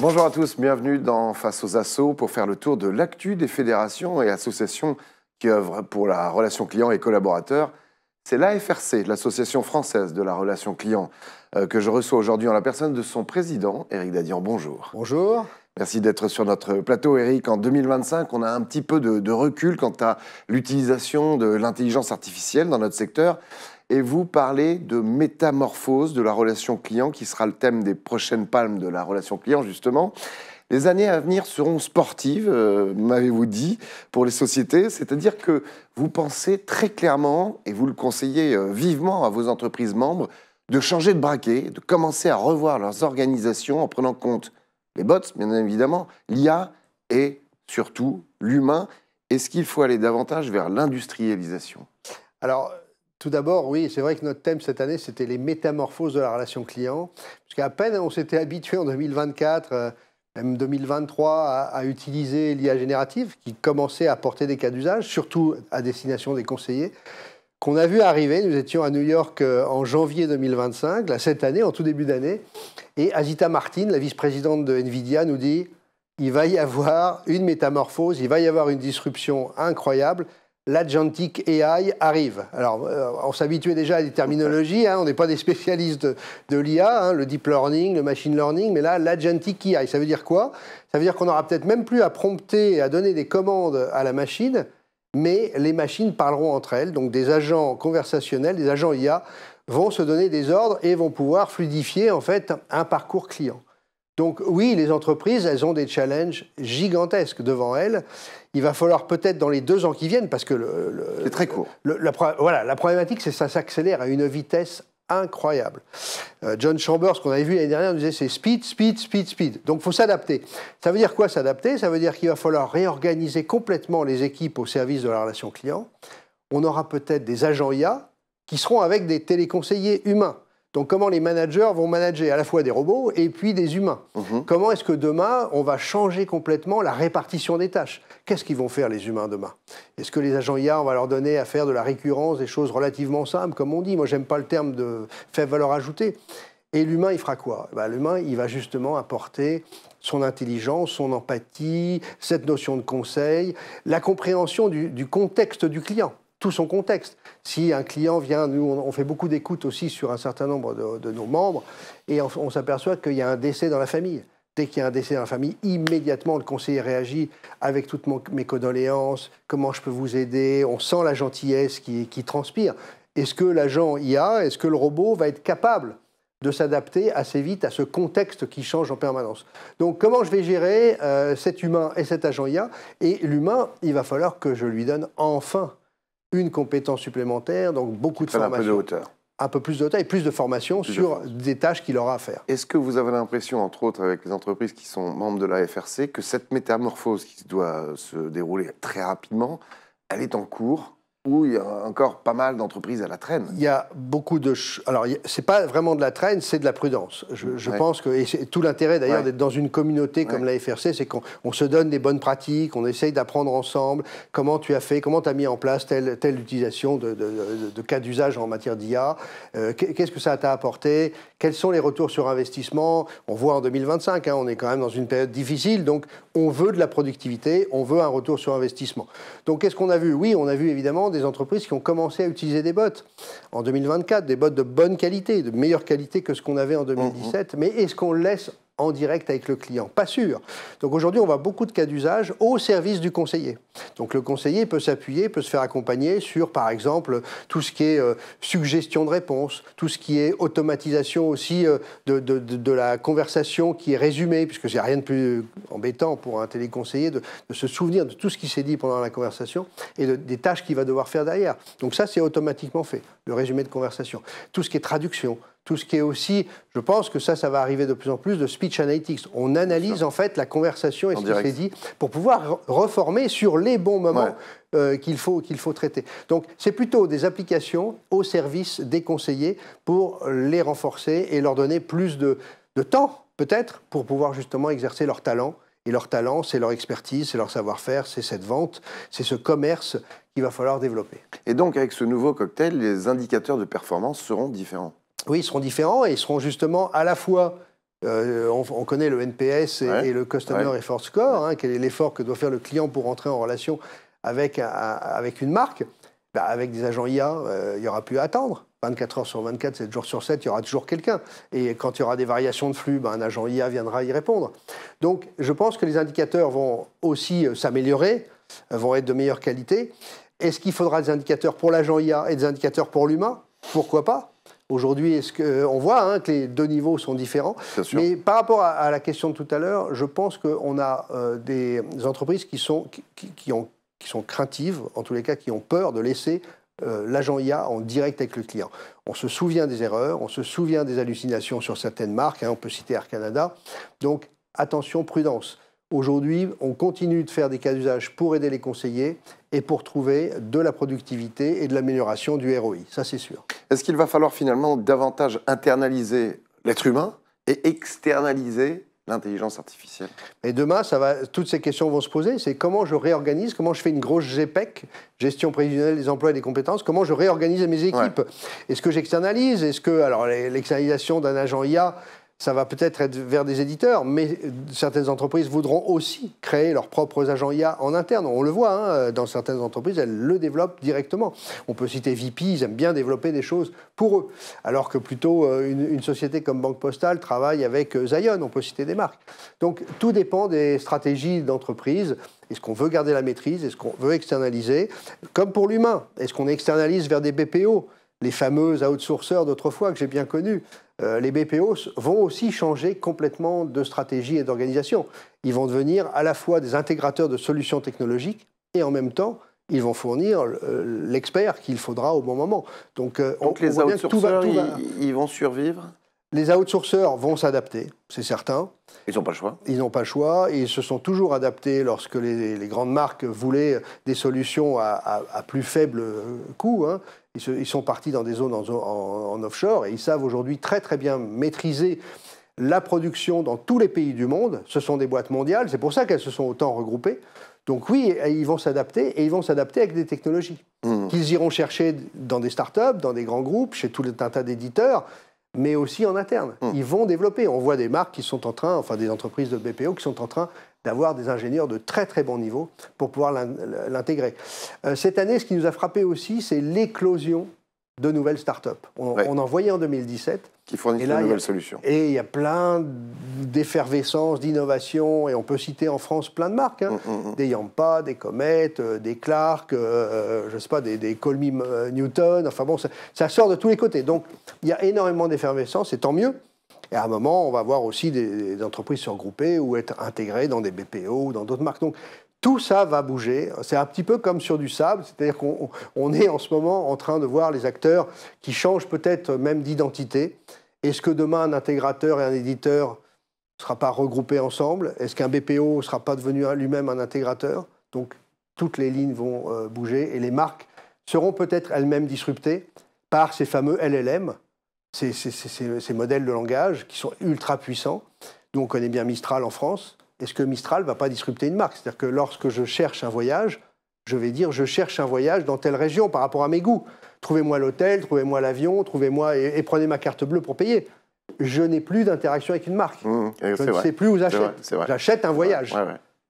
Bonjour à tous, bienvenue dans Face aux Assos pour faire le tour de l'actu des fédérations et associations qui œuvrent pour la relation client et collaborateur. C'est l'AFRC, l'Association française de la relation client, que je reçois aujourd'hui en la personne de son président, Éric Dadian. Bonjour. Bonjour. Merci d'être sur notre plateau, Éric. En 2025, on a un petit peu de recul quant à l'utilisation de l'intelligence artificielle dans notre secteur. Et vous parlez de métamorphose de la relation client, qui sera le thème des prochaines palmes de la relation client, justement. Les années à venir seront sportives, m'avez-vous dit, pour les sociétés. C'est-à-dire que vous pensez très clairement, et vous le conseillez vivement à vos entreprises membres, de changer de braquet, de commencer à revoir leurs organisations en prenant compte les bots, bien évidemment, l'IA et surtout l'humain. Est-ce qu'il faut aller davantage vers l'industrialisation ? Alors, tout d'abord, oui, c'est vrai que notre thème cette année, c'était les métamorphoses de la relation client. Parce qu'à peine on s'était habitué en 2024, même 2023, à utiliser l'IA générative, qui commençait à porter des cas d'usage, surtout à destination des conseillers, qu'on a vu arriver. Nous étions à New York en janvier 2025, là, cette année, en tout début d'année, et Azita Martin, la vice-présidente de NVIDIA, nous dit il va y avoir une métamorphose, il va y avoir une disruption incroyable. L'agentic AI arrive. Alors, on s'habituait déjà à des terminologies, on n'est pas des spécialistes de l'IA, le deep learning, le machine learning, mais là, l'agentic AI, ça veut dire quoi? Ça veut dire qu'on n'aura peut-être même plus à prompter et à donner des commandes à la machine, mais les machines parleront entre elles, donc des agents conversationnels, des agents IA, vont se donner des ordres et vont pouvoir fluidifier en fait un parcours client. Donc oui, les entreprises, elles ont des challenges gigantesques devant elles. Il va falloir peut-être dans les 2 ans qui viennent, parce que c'est très court. La problématique, c'est que ça s'accélère à une vitesse incroyable. John Chambers, ce qu'on avait vu l'année dernière, nous disait c'est speed, speed, speed, speed. Donc il faut s'adapter. Ça veut dire quoi s'adapter? Ça veut dire qu'il va falloir réorganiser complètement les équipes au service de la relation client. On aura peut-être des agents IA qui seront avec des téléconseillers humains. Donc comment les managers vont manager à la fois des robots et puis des humains. Comment est-ce que demain, on va changer complètement la répartition des tâches? Qu'est-ce qu'ils vont faire les humains demain? Est-ce que les agents IA, on va leur donner à faire de la récurrence, des choses relativement simples, comme on dit? Moi, j'aime pas le terme de faible valeur ajoutée. Et l'humain, il fera quoi? L'humain, il va justement apporter son intelligence, son empathie, cette notion de conseil, la compréhension du contexte du client. Tout son contexte. Si un client vient, nous on fait beaucoup d'écoutes aussi sur un certain nombre de nos membres, et on s'aperçoit qu'il y a un décès dans la famille. Dès qu'il y a un décès dans la famille, immédiatement le conseiller réagit avec toutes mes condoléances, comment je peux vous aider, on sent la gentillesse qui transpire. Est-ce que l'agent IA, est-ce que le robot va être capable de s'adapter assez vite à ce contexte qui change en permanence? Donc comment je vais gérer cet humain et cet agent IA? Et l'humain, il va falloir que je lui donne enfin une compétence supplémentaire, donc beaucoup de formation. Un peu de hauteur. Un peu plus de hauteur et plus de formation sur des tâches qu'il aura à faire. Est-ce que vous avez l'impression, entre autres avec les entreprises qui sont membres de la FRC, que cette métamorphose qui doit se dérouler très rapidement, elle est en cours, ou il y a encore pas mal d'entreprises à la traîne? Il y a beaucoup de... Alors, c'est pas vraiment de la traîne, c'est de la prudence. Je pense que... Et c'est tout l'intérêt, d'ailleurs, d'être dans une communauté comme la FRC, c'est qu'on se donne des bonnes pratiques, on essaye d'apprendre ensemble comment tu as fait, comment tu as mis en place telle utilisation de cas d'usage en matière d'IA, qu'est-ce que ça t'a apporté, quels sont les retours sur investissement. On voit en 2025, on est quand même dans une période difficile, donc on veut de la productivité, on veut un retour sur investissement. Donc, qu'est-ce qu'on a vu? Oui, on a vu évidemment des entreprises qui ont commencé à utiliser des bots en 2024, des bots de bonne qualité, de meilleure qualité que ce qu'on avait en 2017, mais est-ce qu'on le laisse en direct avec le client? Pas sûr. Donc aujourd'hui, on voit beaucoup de cas d'usage au service du conseiller. Donc le conseiller peut s'appuyer, peut se faire accompagner sur, par exemple, tout ce qui est suggestion de réponse, tout ce qui est automatisation aussi de la conversation qui est résumée, puisque c'est rien de plus embêtant pour un téléconseiller de se souvenir de tout ce qui s'est dit pendant la conversation et des tâches qu'il va devoir faire derrière. Donc ça, c'est automatiquement fait, le résumé de conversation. Tout ce qui est traduction, tout ce qui est aussi, je pense que ça va arriver de plus en plus, de speech analytics. On analyse en fait la conversation et ce qui s'est dit pour pouvoir reformer sur les bons moments qu'il faut traiter. Donc c'est plutôt des applications au service des conseillers pour les renforcer et leur donner plus de temps peut-être pour pouvoir justement exercer leur talent. Et leur talent, c'est leur expertise, c'est leur savoir-faire, c'est cette vente, c'est ce commerce qu'il va falloir développer. Et donc avec ce nouveau cocktail, les indicateurs de performance seront différents? Oui, ils seront différents et ils seront justement à la fois On connaît le NPS et le Customer Effort Score, hein, quel est l'effort que doit faire le client pour entrer en relation avec une marque. Ben, avec des agents IA, il n'y aura plus à attendre. 24 heures sur 24, 7 jours sur 7, il y aura toujours quelqu'un. Et quand il y aura des variations de flux, ben, un agent IA viendra y répondre. Donc, je pense que les indicateurs vont aussi s'améliorer, vont être de meilleure qualité. Est-ce qu'il faudra des indicateurs pour l'agent IA et des indicateurs pour l'humain? Pourquoi pas? Aujourd'hui, on voit que les deux niveaux sont différents. Mais par rapport à la question de tout à l'heure, je pense qu'on a des entreprises qui sont craintives, en tous les cas qui ont peur de laisser l'agent IA en direct avec le client. On se souvient des erreurs, on se souvient des hallucinations sur certaines marques, on peut citer Air Canada. Donc attention, prudence. Aujourd'hui, on continue de faire des cas d'usage pour aider les conseillers et pour trouver de la productivité et de l'amélioration du ROI. Ça, c'est sûr. Est-ce qu'il va falloir finalement davantage internaliser l'être humain et externaliser l'intelligence artificielle? Et demain, toutes ces questions vont se poser. C'est comment je réorganise, comment je fais une grosse GPEC, gestion prévisionnelle des emplois et des compétences, comment je réorganise mes équipes. Ouais. Est-ce que j'externalise? Alors, l'externalisation d'un agent IA, ça va peut-être être vers des éditeurs, mais certaines entreprises voudront aussi créer leurs propres agents IA en interne. On le voit, dans certaines entreprises, elles le développent directement. On peut citer VP, ils aiment bien développer des choses pour eux. Alors que plutôt une société comme Banque Postale travaille avec Zion, on peut citer des marques. Donc tout dépend des stratégies d'entreprise. Est-ce qu'on veut garder la maîtrise? Est-ce qu'on veut externaliser? Comme pour l'humain, est-ce qu'on externalise vers des BPO? Les fameux outsourceurs d'autrefois que j'ai bien connus. Les BPO vont aussi changer complètement de stratégie et d'organisation. Ils vont devenir à la fois des intégrateurs de solutions technologiques et en même temps, ils vont fournir l'expert qu'il faudra au bon moment. Donc les outsourceurs, ils vont survivre? Les outsourceurs vont s'adapter, c'est certain. Ils n'ont pas le choix. Ils n'ont pas le choix. Et ils se sont toujours adaptés lorsque les grandes marques voulaient des solutions à plus faible coût. Ils sont partis dans des zones en offshore et ils savent aujourd'hui très très bien maîtriser la production dans tous les pays du monde. Ce sont des boîtes mondiales, c'est pour ça qu'elles se sont autant regroupées. Donc oui, ils vont s'adapter et ils vont s'adapter avec des technologies qu'ils iront chercher dans des startups, dans des grands groupes, chez tout un tas d'éditeurs, mais aussi en interne. Ils vont développer. On voit des marques qui sont en train, enfin des entreprises de BPO qui sont en train d'avoir des ingénieurs de très très bon niveau pour pouvoir l'intégrer. Cette année, ce qui nous a frappé aussi, c'est l'éclosion de nouvelles startups. On en voyait en 2017. Qui fournissent de nouvelles solutions. Et il y a plein d'effervescence, d'innovation, et on peut citer en France plein de marques, des Yampa, des Comet, des Clark, je ne sais pas, des Colmy Newton, enfin bon, ça sort de tous les côtés. Donc il y a énormément d'effervescence, et tant mieux. Et à un moment, on va voir aussi des entreprises se regrouper ou être intégrées dans des BPO ou dans d'autres marques. Donc, tout ça va bouger. C'est un petit peu comme sur du sable, c'est-à-dire qu'on est en ce moment en train de voir les acteurs qui changent peut-être même d'identité. Est-ce que demain, un intégrateur et un éditeur ne sera pas regroupés ensemble? Est-ce qu'un BPO ne sera pas devenu lui-même un intégrateur? Donc, toutes les lignes vont bouger et les marques seront peut-être elles-mêmes disruptées par ces fameux LLM, ces modèles de langage qui sont ultra puissants. Nous, on connaît bien Mistral en France. Est-ce que Mistral ne va pas disrupter une marque? C'est-à-dire que lorsque je cherche un voyage, je vais dire je cherche un voyage dans telle région par rapport à mes goûts. Trouvez-moi l'hôtel, trouvez-moi l'avion, trouvez-moi et prenez ma carte bleue pour payer. Je n'ai plus d'interaction avec une marque. Je ne sais plus où j'achète. J'achète un voyage.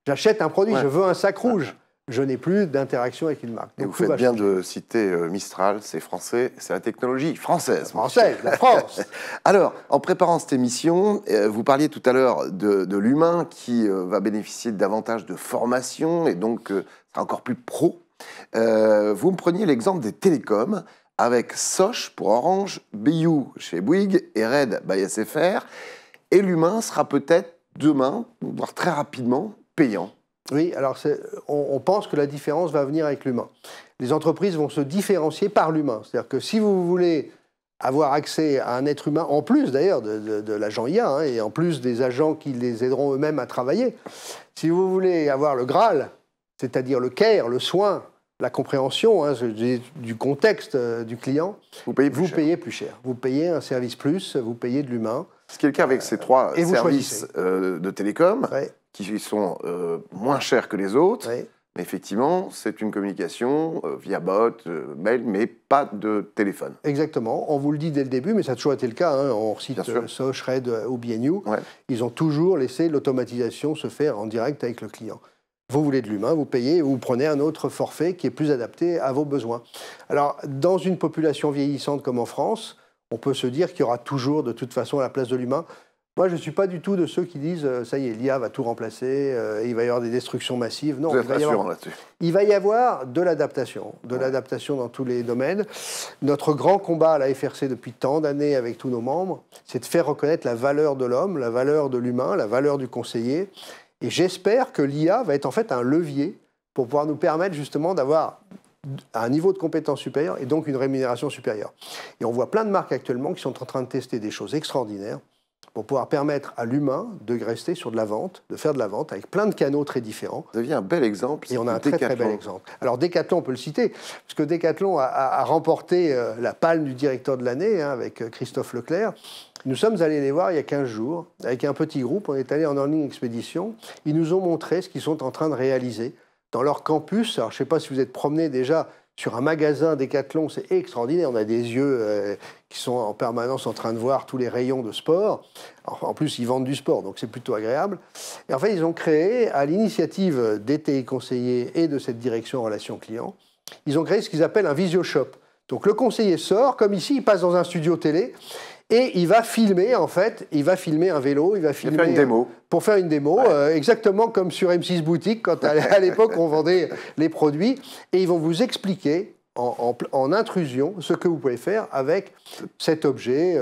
J'achète un produit. Je veux un sac rouge. Je n'ai plus d'interaction avec une marque. Et vous faites bien de citer Mistral, c'est français, c'est la technologie française. Française, la France. Alors, en préparant cette émission, vous parliez tout à l'heure de l'humain qui va bénéficier davantage de formation et donc sera encore plus pro. Vous me preniez l'exemple des télécoms avec Soch pour Orange, BU chez Bouygues et Red by SFR. Et l'humain sera peut-être demain, voire très rapidement, payant. Oui, alors on pense que la différence va venir avec l'humain. Les entreprises vont se différencier par l'humain. C'est-à-dire que si vous voulez avoir accès à un être humain, en plus d'ailleurs de l'agent IA, et en plus des agents qui les aideront eux-mêmes à travailler, si vous voulez avoir le Graal, c'est-à-dire le care, le soin, la compréhension du contexte du client, vous payez plus cher. Vous payez un service plus, vous payez de l'humain. Ce qui est le cas avec ces trois services de télécom, qui sont moins chers que les autres, Effectivement, c'est une communication via bot, mail, mais pas de téléphone. Exactement. On vous le dit dès le début, mais ça a toujours été le cas. Hein. On cite Soch, Red ou BNU. Ouais. Ils ont toujours laissé l'automatisation se faire en direct avec le client. Vous voulez de l'humain, vous payez, vous prenez un autre forfait qui est plus adapté à vos besoins. Alors, dans une population vieillissante comme en France, on peut se dire qu'il y aura toujours, de toute façon, à la place de l'humain. Moi, je ne suis pas du tout de ceux qui disent « ça y est, l'IA va tout remplacer, il va y avoir des destructions massives ». Non, il va y avoir de l'adaptation dans tous les domaines. Notre grand combat à la FRC depuis tant d'années avec tous nos membres, c'est de faire reconnaître la valeur de l'homme, la valeur de l'humain, la valeur du conseiller. Et j'espère que l'IA va être en fait un levier pour pouvoir nous permettre justement d'avoir un niveau de compétence supérieur et donc une rémunération supérieure. Et on voit plein de marques actuellement qui sont en train de tester des choses extraordinaires pour pouvoir permettre à l'humain de rester sur de la vente, de faire de la vente avec plein de canaux très différents. Vous aviez un bel exemple. Et on a un très très bel exemple. Alors Decathlon, on peut le citer, parce que Decathlon a remporté la palme du directeur de l'année avec Christophe Leclerc. Nous sommes allés les voir il y a 15 jours, avec un petit groupe, on est allé en Learning Expedition. Ils nous ont montré ce qu'ils sont en train de réaliser dans leur campus. Alors je ne sais pas si vous êtes promené déjà sur un magasin Decathlon, c'est extraordinaire. On a des yeux qui sont en permanence en train de voir tous les rayons de sport. En plus, ils vendent du sport, donc c'est plutôt agréable. Et en fait, ils ont créé, à l'initiative des TI conseillers et de cette direction relations clients, ils ont créé ce qu'ils appellent un visio shop. Donc le conseiller sort, comme ici, il passe dans un studio télé, et il va filmer, en fait, il va filmer un vélo, il va filmer... faire une démo. Pour faire une démo, exactement comme sur M6 Boutique, quand à l'époque on vendait les produits. Et ils vont vous expliquer, en intrusion, ce que vous pouvez faire avec cet objet,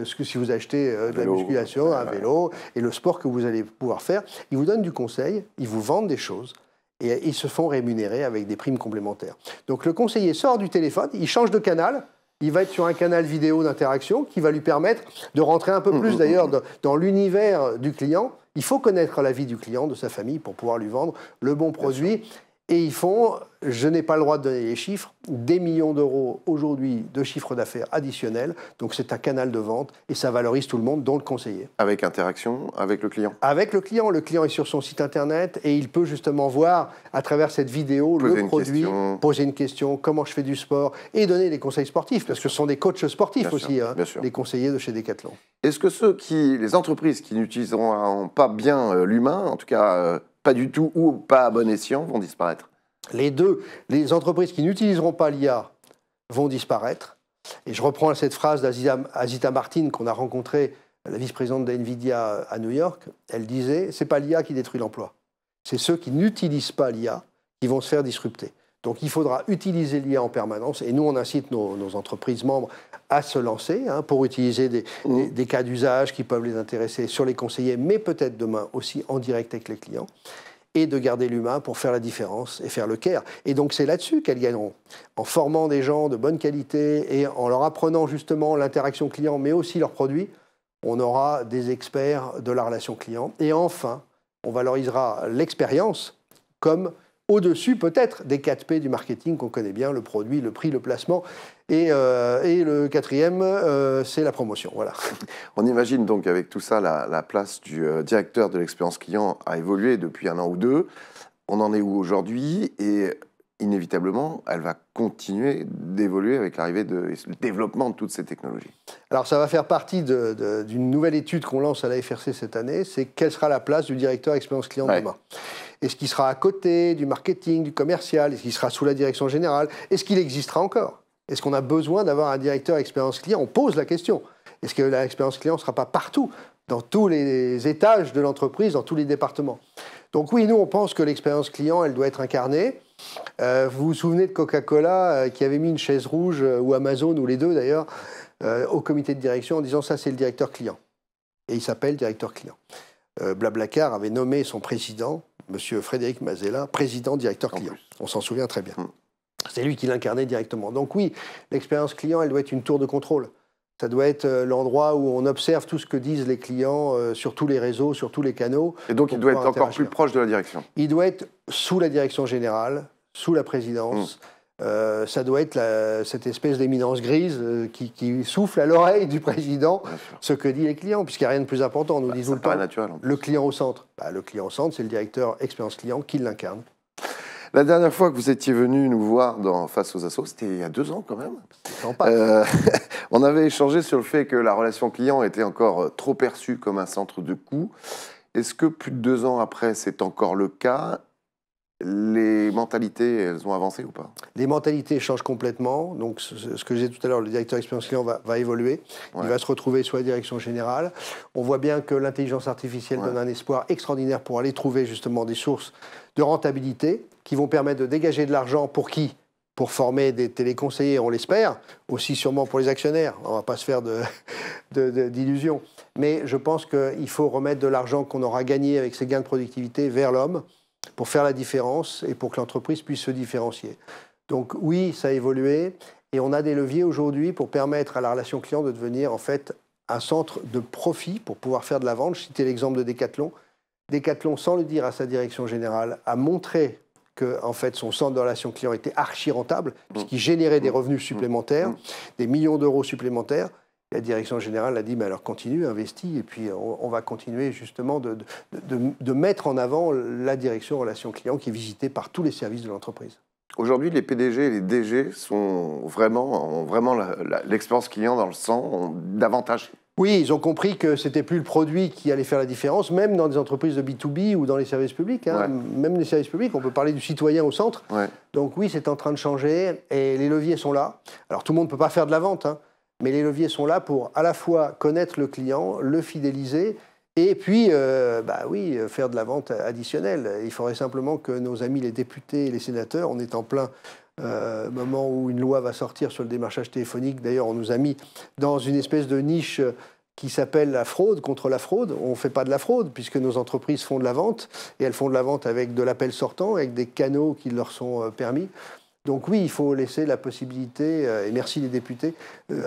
si vous achetez de la musculation, un vélo, et le sport que vous allez pouvoir faire. Ils vous donnent du conseil, ils vous vendent des choses. Et ils se font rémunérer avec des primes complémentaires. Donc le conseiller sort du téléphone, il change de canal. Il va être sur un canal vidéo d'interaction qui va lui permettre de rentrer un peu plus d'ailleurs dans l'univers du client. Il faut connaître la vie du client, de sa famille, pour pouvoir lui vendre le bon produit. Et ils font, je n'ai pas le droit de donner les chiffres, des millions d'euros aujourd'hui de chiffre d'affaires additionnel. Donc c'est un canal de vente et ça valorise tout le monde, dont le conseiller. Avec interaction avec le client. Avec le client est sur son site internet et il peut justement voir à travers cette vidéo le produit, poser une question, comment je fais du sport et donner des conseils sportifs, parce que ce sont des coachs sportifs aussi, les conseillers de chez Decathlon. Est-ce que les entreprises qui n'utiliseront pas bien l'humain, en tout cas pas du tout ou pas à bon escient, vont disparaître? Les deux. Les entreprises qui n'utiliseront pas l'IA vont disparaître. Et je reprends cette phrase d'Azita Martin qu'on a rencontrée, la vice-présidente d'NVIDIA à New York. Elle disait, c'est pas l'IA qui détruit l'emploi. C'est ceux qui n'utilisent pas l'IA qui vont se faire disrupter. Donc il faudra utiliser l'IA en permanence. Et nous, on incite nos entreprises membres à se lancer pour utiliser des cas d'usage qui peuvent les intéresser sur les conseillers, mais peut-être demain aussi en direct avec les clients, et de garder l'humain pour faire la différence et faire le care. Et donc c'est là-dessus qu'elles gagneront, en formant des gens de bonne qualité et en leur apprenant justement l'interaction client, mais aussi leurs produits. On aura des experts de la relation client. Et enfin, on valorisera l'expérience comme au-dessus peut-être des 4P du marketing qu'on connaît bien, le produit, le prix, le placement. Et le quatrième, c'est la promotion. Voilà. On imagine donc avec tout ça, la place du directeur de l'expérience client a évolué depuis 1 an ou 2. On en est où aujourd'hui? Et inévitablement, elle va continuer d'évoluer avec l'arrivée le développement de toutes ces technologies. Alors ça va faire partie d'une nouvelle étude qu'on lance à la FRC cette année, c'est quelle sera la place du directeur expérience client demain. Est-ce qu'il sera à côté du marketing, du commercial? Est-ce qu'il sera sous la direction générale? Est-ce qu'il existera encore? Est-ce qu'on a besoin d'avoir un directeur expérience client? On pose la question. Est-ce que l'expérience client ne sera pas partout, dans tous les étages de l'entreprise, dans tous les départements? Donc oui, nous, on pense que l'expérience client, elle doit être incarnée. Vous vous souvenez de Coca-Cola qui avait mis une chaise rouge, ou Amazon, ou les deux d'ailleurs, au comité de direction en disant ça, c'est le directeur client. Et il s'appelle directeur client. Blablacar avait nommé son président, M. Frédéric Mazella, président directeur client. On s'en souvient très bien. C'est lui qui l'incarnait directement. Donc oui, l'expérience client, elle doit être une tour de contrôle. Ça doit être l'endroit où on observe tout ce que disent les clients sur tous les réseaux, sur tous les canaux. Et donc il doit être encore plus proche de la direction. Il doit être sous la direction générale, sous la présidence. Ça doit être cette espèce d'éminence grise qui souffle à l'oreille du président ce que disent les clients, puisqu'il n'y a rien de plus important. On nous dit tout le temps, naturel, le client au centre. Le client au centre, c'est le directeur expérience client qui l'incarne. La dernière fois que vous étiez venu nous voir Face aux Assos, c'était il y a 2 ans quand même. On avait échangé sur le fait que la relation client était encore trop perçue comme un centre de coût. Est-ce que plus de 2 ans après, c'est encore le cas? Les mentalités, elles ont avancé ou pas? Les mentalités changent complètement. Donc, ce que j'ai dit tout à l'heure, le directeur expérience client va évoluer. Ouais. Il va se retrouver sous la direction générale. On voit bien que l'intelligence artificielle donne un espoir extraordinaire pour aller trouver justement des sources de rentabilité qui vont permettre de dégager de l'argent pour qui? Pour former des téléconseillers, on l'espère, aussi sûrement pour les actionnaires. On ne va pas se faire d'illusions. Mais je pense qu'il faut remettre de l'argent qu'on aura gagné avec ces gains de productivité vers l'homme pour faire la différence et pour que l'entreprise puisse se différencier. Donc oui, ça a évolué et on a des leviers aujourd'hui pour permettre à la relation client de devenir en fait un centre de profit pour pouvoir faire de la vente. Je citais l'exemple de Decathlon. Decathlon, sans le dire à sa direction générale, a montré que en fait, son centre de relation client était archi rentable, puisqu'il générait des revenus supplémentaires, des millions d'euros supplémentaires. La direction générale a dit, mais alors continue, investis, et puis on va continuer justement de mettre en avant la direction relation client qui est visitée par tous les services de l'entreprise. Aujourd'hui, les PDG et les DG ont vraiment l'expérience client dans le sang, ont davantage. Oui, ils ont compris que ce n'était plus le produit qui allait faire la différence, même dans des entreprises de B2B ou dans les services publics. Hein. Même les services publics, on peut parler du citoyen au centre. Donc oui, c'est en train de changer et les leviers sont là. Alors tout le monde ne peut pas faire de la vente, hein, mais les leviers sont là pour à la fois connaître le client, le fidéliser et puis faire de la vente additionnelle. Il faudrait simplement que nos amis les députés et les sénateurs, on est en plein moment où une loi va sortir sur le démarchage téléphonique. D'ailleurs, on nous a mis dans une espèce de niche qui s'appelle la fraude, contre la fraude. On ne fait pas de la fraude, puisque nos entreprises font de la vente, et elles font de la vente avec de l'appel sortant, avec des canaux qui leur sont permis. Donc oui, il faut laisser la possibilité, et merci les députés,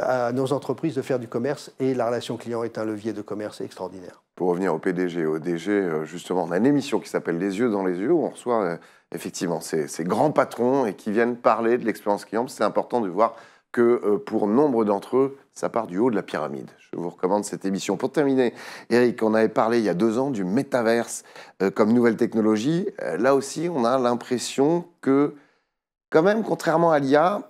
à nos entreprises de faire du commerce, et la relation client est un levier de commerce extraordinaire. Pour revenir au PDG et au DG, justement, on a une émission qui s'appelle Les yeux dans les yeux, où on reçoit effectivement ces grands patrons et qui viennent parler de l'expérience client. C'est important de voir que pour nombre d'entre eux, ça part du haut de la pyramide. Je vous recommande cette émission. Pour terminer, Eric, on avait parlé il y a 2 ans du métaverse comme nouvelle technologie. Là aussi, on a l'impression que, quand même, contrairement à l'IA,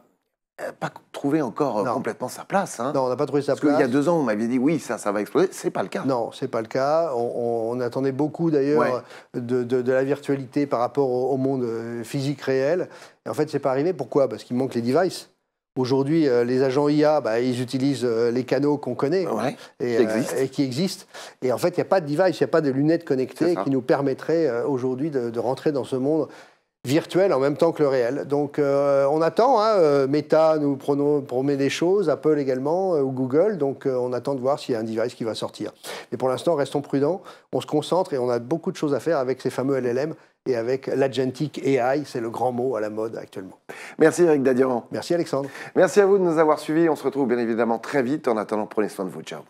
pas trouvé encore complètement sa place. Hein. Non, on n'a pas trouvé sa place. Parce qu'il y a 2 ans, vous m'aviez dit oui, ça va exploser. C'est pas le cas. Non, c'est pas le cas. On attendait beaucoup d'ailleurs de la virtualité par rapport au monde physique réel. Et en fait, c'est pas arrivé. Pourquoi? Parce qu'il manque les devices. Aujourd'hui, les agents IA, ils utilisent les canaux qu'on connaît et qui existent. Et en fait, il n'y a pas de device, il n'y a pas de lunettes connectées qui nous permettraient aujourd'hui de rentrer dans ce monde virtuel en même temps que le réel. Donc on attend, Meta nous promet des choses, Apple également, ou Google, donc on attend de voir s'il y a un device qui va sortir. Mais pour l'instant, restons prudents, on se concentre et on a beaucoup de choses à faire avec ces fameux LLM et avec l'Agentic AI, c'est le grand mot à la mode actuellement. Merci Eric Dadurand. Merci Alexandre. Merci à vous de nous avoir suivis, on se retrouve bien évidemment très vite. En attendant, prenez soin de vous, ciao.